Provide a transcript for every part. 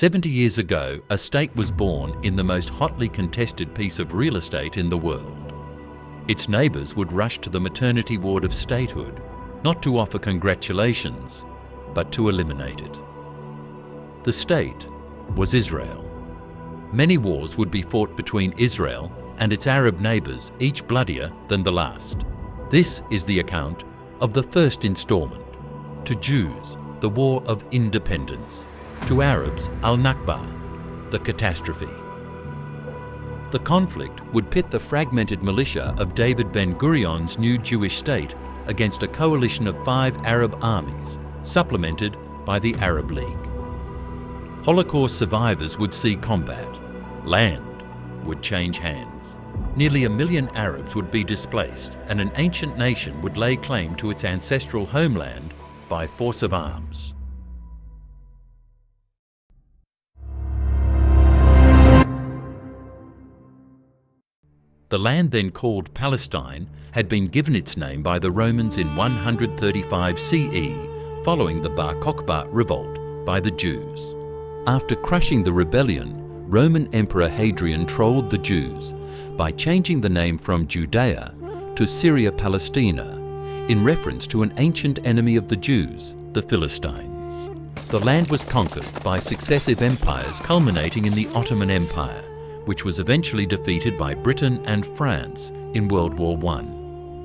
70 years ago, a state was born in the most hotly contested piece of real estate in the world. Its neighbours would rush to the maternity ward of statehood, not to offer congratulations, but to eliminate it. The state was Israel. Many wars would be fought between Israel and its Arab neighbours, each bloodier than the last. This is the account of the first instalment. To Jews, the War of Independence. To Arabs, Al-Nakba, the catastrophe. The conflict would pit the fragmented militia of David Ben-Gurion's new Jewish state against a coalition of 5 Arab armies, supplemented by the Arab League. Holocaust survivors would see combat. Land would change hands. Nearly 1 million Arabs would be displaced, and an ancient nation would lay claim to its ancestral homeland by force of arms. The land then called Palestine had been given its name by the Romans in 135 CE, following the Bar Kokhba revolt by the Jews. After crushing the rebellion, Roman Emperor Hadrian trolled the Jews by changing the name from Judea to Syria Palestina, in reference to an ancient enemy of the Jews, the Philistines. The land was conquered by successive empires culminating in the Ottoman Empire, which was eventually defeated by Britain and France in World War I.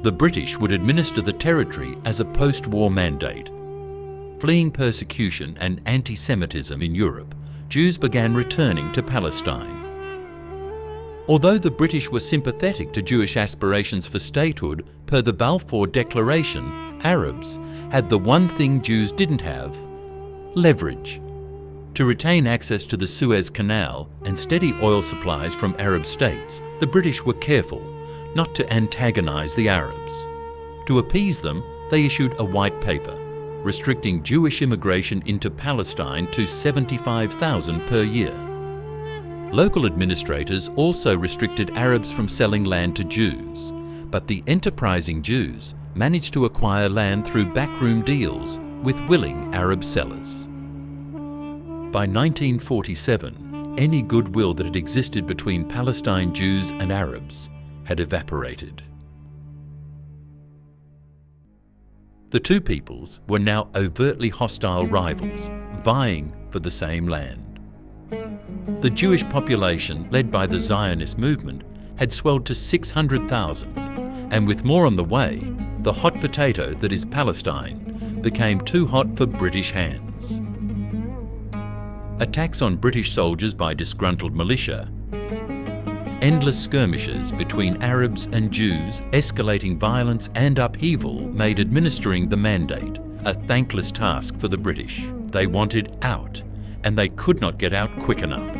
The British would administer the territory as a post-war mandate. Fleeing persecution and anti-Semitism in Europe, Jews began returning to Palestine. Although the British were sympathetic to Jewish aspirations for statehood, per the Balfour Declaration, Arabs had the one thing Jews didn't have: leverage. To retain access to the Suez Canal and steady oil supplies from Arab states, the British were careful not to antagonize the Arabs. To appease them, they issued a white paper, restricting Jewish immigration into Palestine to 75,000 per year. Local administrators also restricted Arabs from selling land to Jews, but the enterprising Jews managed to acquire land through backroom deals with willing Arab sellers. By 1947, any goodwill that had existed between Palestine Jews and Arabs had evaporated. The two peoples were now overtly hostile rivals, vying for the same land. The Jewish population, led by the Zionist movement, had swelled to 600,000, and with more on the way, the hot potato that is Palestine became too hot for British hands. Attacks on British soldiers by disgruntled militia, endless skirmishes between Arabs and Jews, escalating violence and upheaval made administering the mandate a thankless task for the British. They wanted out, and they could not get out quick enough.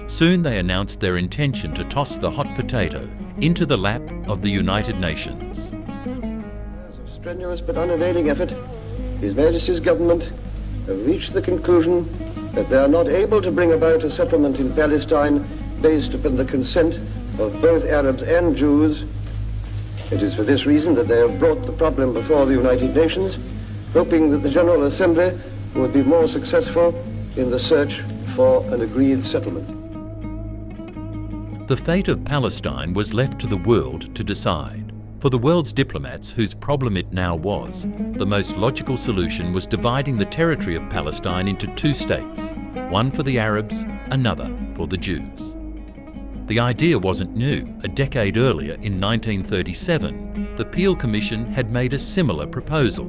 Soon they announced their intention to toss the hot potato into the lap of the United Nations. After a strenuous but unavailing effort, His Majesty's government have reached the conclusion that they are not able to bring about a settlement in Palestine based upon the consent of both Arabs and Jews. It is for this reason that they have brought the problem before the United Nations, hoping that the General Assembly would be more successful in the search for an agreed settlement. The fate of Palestine was left to the world to decide. For the world's diplomats, whose problem it now was, the most logical solution was dividing the territory of Palestine into 2 states, one for the Arabs, another for the Jews. The idea wasn't new. A decade earlier, in 1937, the Peel Commission had made a similar proposal.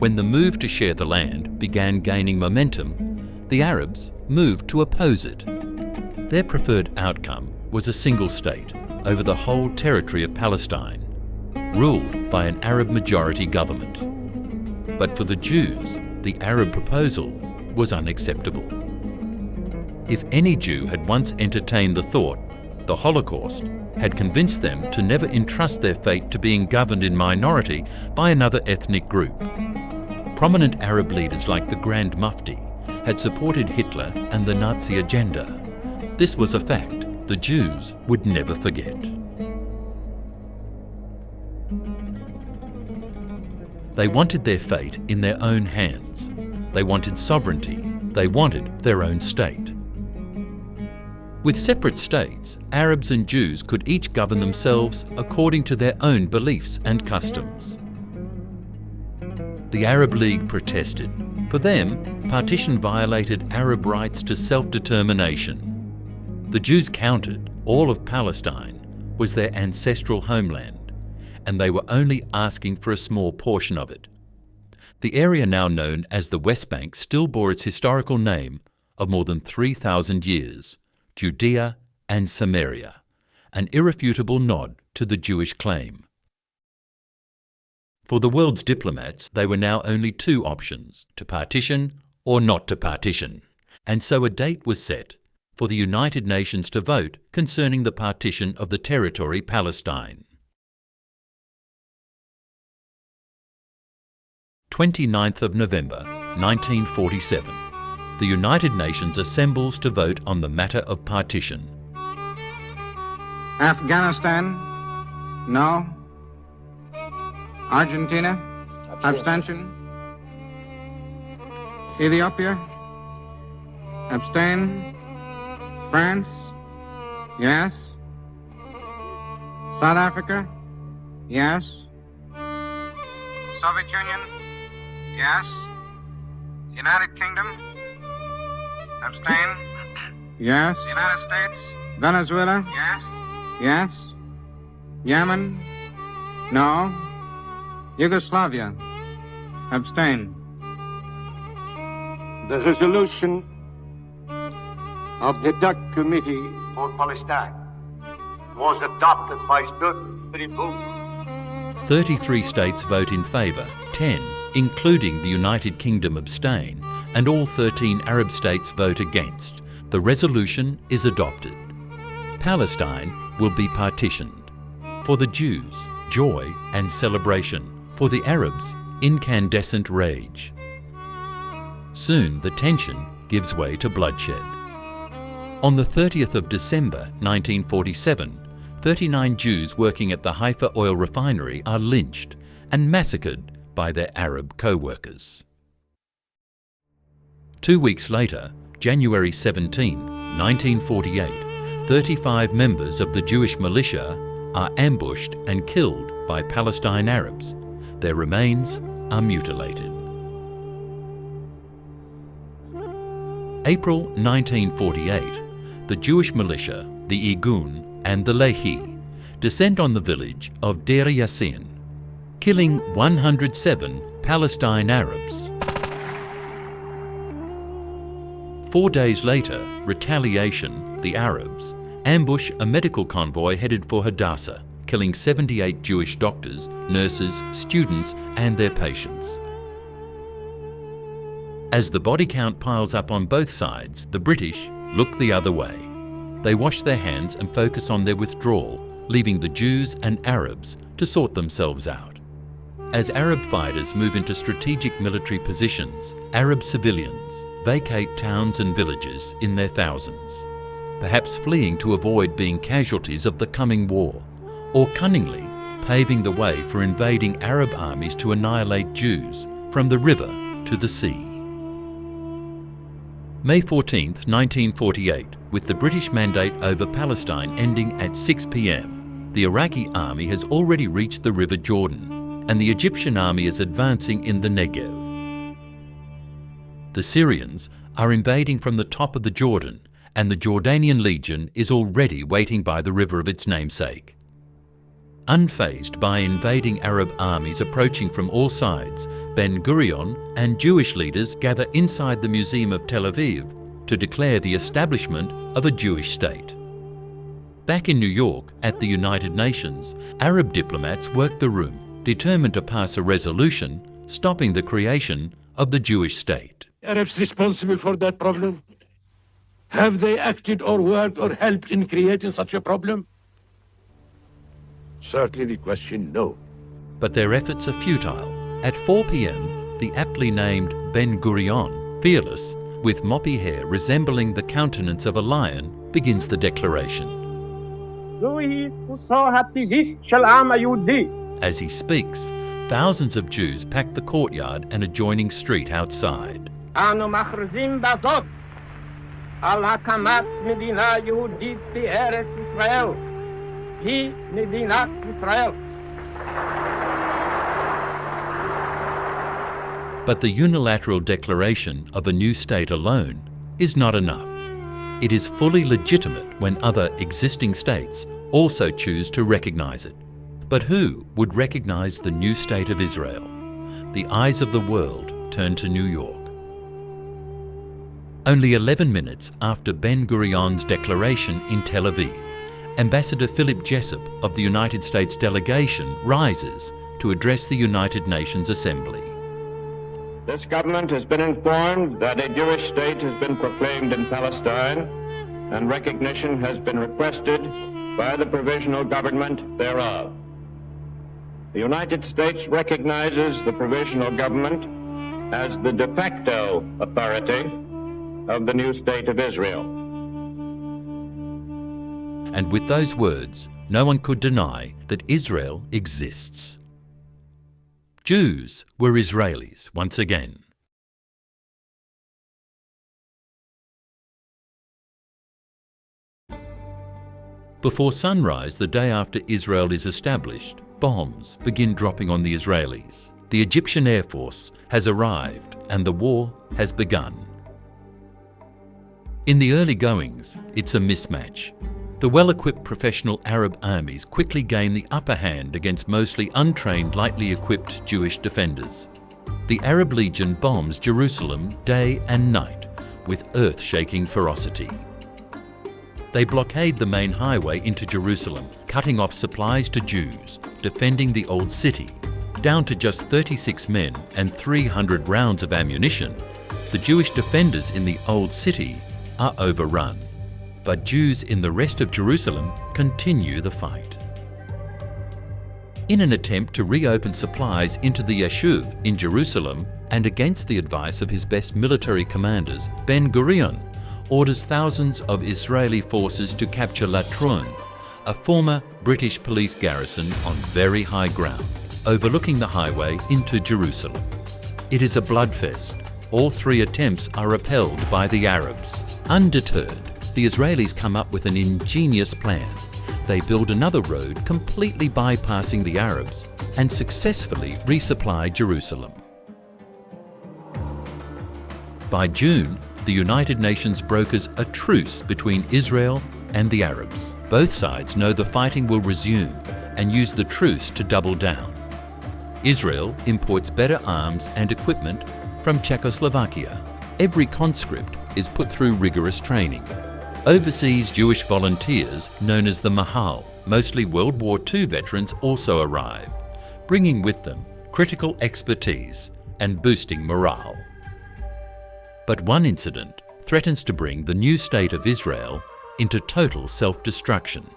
When the move to share the land began gaining momentum, the Arabs moved to oppose it. Their preferred outcome was a single state over the whole territory of Palestine, ruled by an Arab-majority government. But for the Jews, the Arab proposal was unacceptable. If any Jew had once entertained the thought, the Holocaust had convinced them to never entrust their fate to being governed in minority by another ethnic group. Prominent Arab leaders like the Grand Mufti had supported Hitler and the Nazi agenda. This was a fact the Jews would never forget. They wanted their fate in their own hands. They wanted sovereignty, They wanted their own state. With separate states, Arabs and Jews could each govern themselves according to their own beliefs and customs. The Arab League protested. For them, partition violated Arab rights to self-determination. The Jews countered all of Palestine was their ancestral homeland, and they were only asking for a small portion of it. The area now known as the West Bank still bore its historical name of more than 3,000 years, Judea and Samaria, an irrefutable nod to the Jewish claim. For the world's diplomats, there were now only two options, to partition or not to partition, and so a date was set for the United Nations to vote concerning the partition of the territory Palestine. 29th of November, 1947. The United Nations assembles to vote on the matter of partition. Afghanistan, no. Argentina, abstention. Ethiopia, abstain. France, yes. South Africa, yes. Soviet Union, yes. United Kingdom, abstain. Yes. United States, Venezuela, yes. Yes. Yemen, no. Yugoslavia, abstain. The resolution of the DUC Committee for Palestine was adopted by 33 votes. 33 states vote in favour, 10, including the United Kingdom, abstain, and all 13 Arab states vote against. The resolution is adopted. Palestine will be partitioned. For the Jews, joy and celebration. For the Arabs, incandescent rage. Soon the tension gives way to bloodshed. On the 30th of December 1947, 39 Jews working at the Haifa oil refinery are lynched and massacred by their Arab co-workers. 2 weeks later, January 17, 1948, 35 members of the Jewish militia are ambushed and killed by Palestine Arabs. Their remains are mutilated. April 1948, the Jewish militia, the Igun and the Lehi, descend on the village of Deir Yassin, killing 107 Palestine Arabs. 4 days later, retaliation, the Arabs, ambush a medical convoy headed for Hadassah, killing 78 Jewish doctors, nurses, students and their patients. As the body count piles up on both sides, the British look the other way. They wash their hands and focus on their withdrawal, leaving the Jews and Arabs to sort themselves out. As Arab fighters move into strategic military positions, Arab civilians vacate towns and villages in their thousands, perhaps fleeing to avoid being casualties of the coming war, or cunningly paving the way for invading Arab armies to annihilate Jews from the river to the sea. May 14, 1948, with the British mandate over Palestine ending at 6 p.m, the Iraqi army has already reached the River Jordan, and the Egyptian army is advancing in the Negev. The Syrians are invading from the top of the Jordan, and the Jordanian Legion is already waiting by the river of its namesake. Unfazed by invading Arab armies approaching from all sides, Ben-Gurion and Jewish leaders gather inside the Museum of Tel Aviv to declare the establishment of a Jewish state. Back in New York, at the United Nations, Arab diplomats work the room, determined to pass a resolution stopping the creation of the Jewish state. Arabs responsible for that problem? Have they acted or worked or helped in creating such a problem? Certainly the question, no. But their efforts are futile. At 4 p.m, the aptly named Ben-Gurion, fearless, with moppy hair resembling the countenance of a lion, begins the declaration. As he speaks, thousands of Jews pack the courtyard and adjoining street outside. אנו מכריזים בזאת על הקמת מדינה יהודית בארץ ישראל. היא מדינת ישראל. But the unilateral declaration of a new state alone is not enough. It is fully legitimate when other existing states also choose to recognize it. But who would recognize the new state of Israel? The eyes of the world turn to New York. Only 11 minutes after Ben-Gurion's declaration in Tel Aviv, Ambassador Philip Jessup of the United States delegation rises to address the United Nations Assembly. This government has been informed that a Jewish state has been proclaimed in Palestine, and recognition has been requested by the provisional government thereof. The United States recognizes the provisional government as the de facto authority of the new state of Israel. And with those words, no one could deny that Israel exists. Jews were Israelis once again. Before sunrise the day after Israel is established, bombs begin dropping on the Israelis. The Egyptian Air Force has arrived and the war has begun. In the early goings, it's a mismatch. The well-equipped professional Arab armies quickly gain the upper hand against mostly untrained, lightly equipped Jewish defenders. The Arab Legion bombs Jerusalem day and night with earth-shaking ferocity. They blockade the main highway into Jerusalem, cutting off supplies to Jews, defending the old city. Down to just 36 men and 300 rounds of ammunition, the Jewish defenders in the old city are overrun. But Jews in the rest of Jerusalem continue the fight. In an attempt to reopen supplies into the Yeshuv in Jerusalem, and against the advice of his best military commanders, Ben-Gurion orders thousands of Israeli forces to capture Latrun, a former British police garrison on very high ground, overlooking the highway into Jerusalem. It is a bloodfest. All three attempts are repelled by the Arabs. Undeterred, the Israelis come up with an ingenious plan. They build another road completely bypassing the Arabs and successfully resupply Jerusalem. By June, the United Nations brokers a truce between Israel and the Arabs. Both sides know the fighting will resume and use the truce to double down. Israel imports better arms and equipment from Czechoslovakia. Every conscript is put through rigorous training. Overseas Jewish volunteers, known as the Mahal, mostly World War II veterans, also arrive, bringing with them critical expertise and boosting morale. But one incident threatens to bring the new state of Israel into total self-destruction.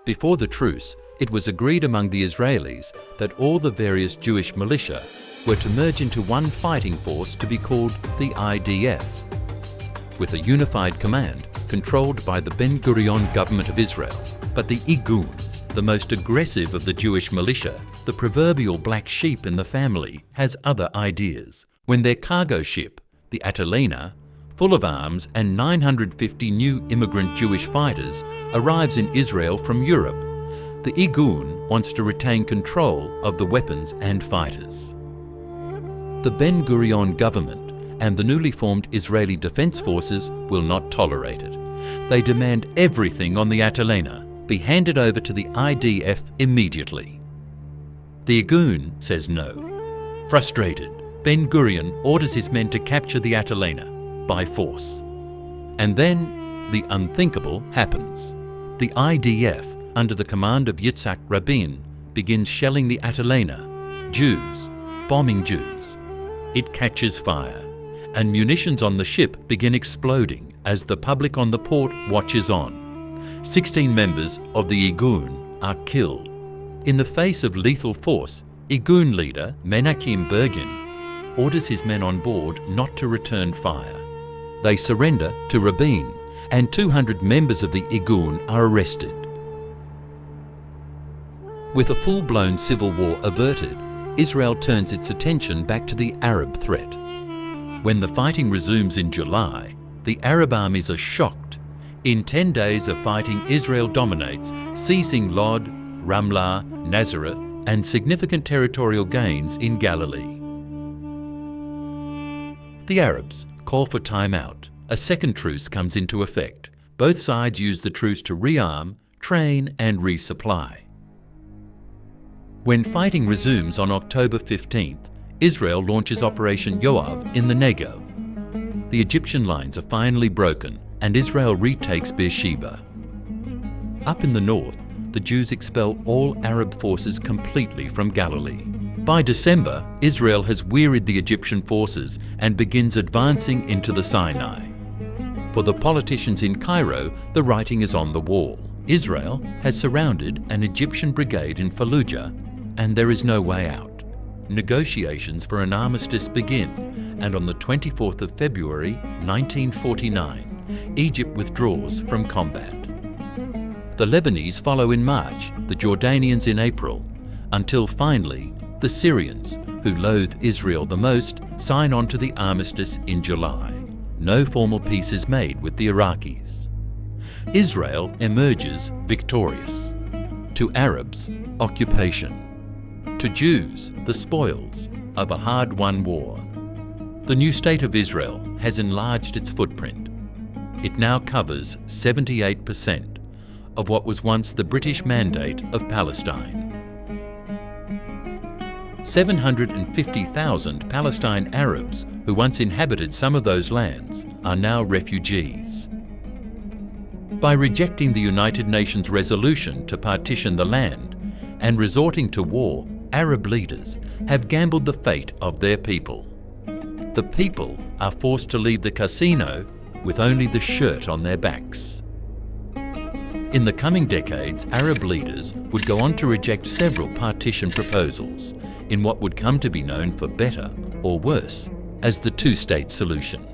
Before the truce, it was agreed among the Israelis that all the various Jewish militia were to merge into one fighting force to be called the IDF, with a unified command controlled by the Ben-Gurion government of Israel. But the Igun, the most aggressive of the Jewish militia, the proverbial black sheep in the family, has other ideas. When their cargo ship, the Atalena, full of arms and 950 new immigrant Jewish fighters, arrives in Israel from Europe, the Igun wants to retain control of the weapons and fighters. The Ben-Gurion government and the newly formed Israeli Defense Forces will not tolerate it. They demand everything on the Atalena be handed over to the IDF immediately. The Igun says no. Frustrated, Ben-Gurion orders his men to capture the Atalena by force. And then the unthinkable happens. The IDF, under the command of Yitzhak Rabin, begins shelling the Atalena, Jews, bombing Jews. It catches fire, and munitions on the ship begin exploding as the public on the port watches on. 16 members of the Igun are killed. In the face of lethal force, Igun leader Menachem Begin orders his men on board not to return fire. They surrender to Rabin, and 200 members of the Igun are arrested. With a full-blown civil war averted, Israel turns its attention back to the Arab threat. When the fighting resumes in July, the Arab armies are shocked. In 10 days of fighting, Israel dominates, seizing Lod, Ramlah, Nazareth, and significant territorial gains in Galilee. The Arabs call for time out. A second truce comes into effect. Both sides use the truce to rearm, train, and resupply. When fighting resumes on October 15th, Israel launches Operation Yoav in the Negev. The Egyptian lines are finally broken, and Israel retakes Beersheba. Up in the north, the Jews expel all Arab forces completely from Galilee. By December, Israel has wearied the Egyptian forces and begins advancing into the Sinai. For the politicians in Cairo, the writing is on the wall. Israel has surrounded an Egyptian brigade in Fallujah, and there is no way out. Negotiations for an armistice begin, and on the 24th of February 1949, Egypt withdraws from combat. The Lebanese follow in March, the Jordanians in April, until finally the Syrians, who loathe Israel the most, sign on to the armistice in July. No formal peace is made with the Iraqis. Israel emerges victorious. To Arabs, occupation. To Jews, the spoils of a hard-won war. The new state of Israel has enlarged its footprint. It now covers 78% of what was once the British Mandate of Palestine. 750,000 Palestine Arabs who once inhabited some of those lands are now refugees. By rejecting the United Nations resolution to partition the land and resorting to war, Arab leaders have gambled the fate of their people. The people are forced to leave the casino with only the shirt on their backs. In the coming decades, Arab leaders would go on to reject several partition proposals in what would come to be known for better or worse as the two-state solution.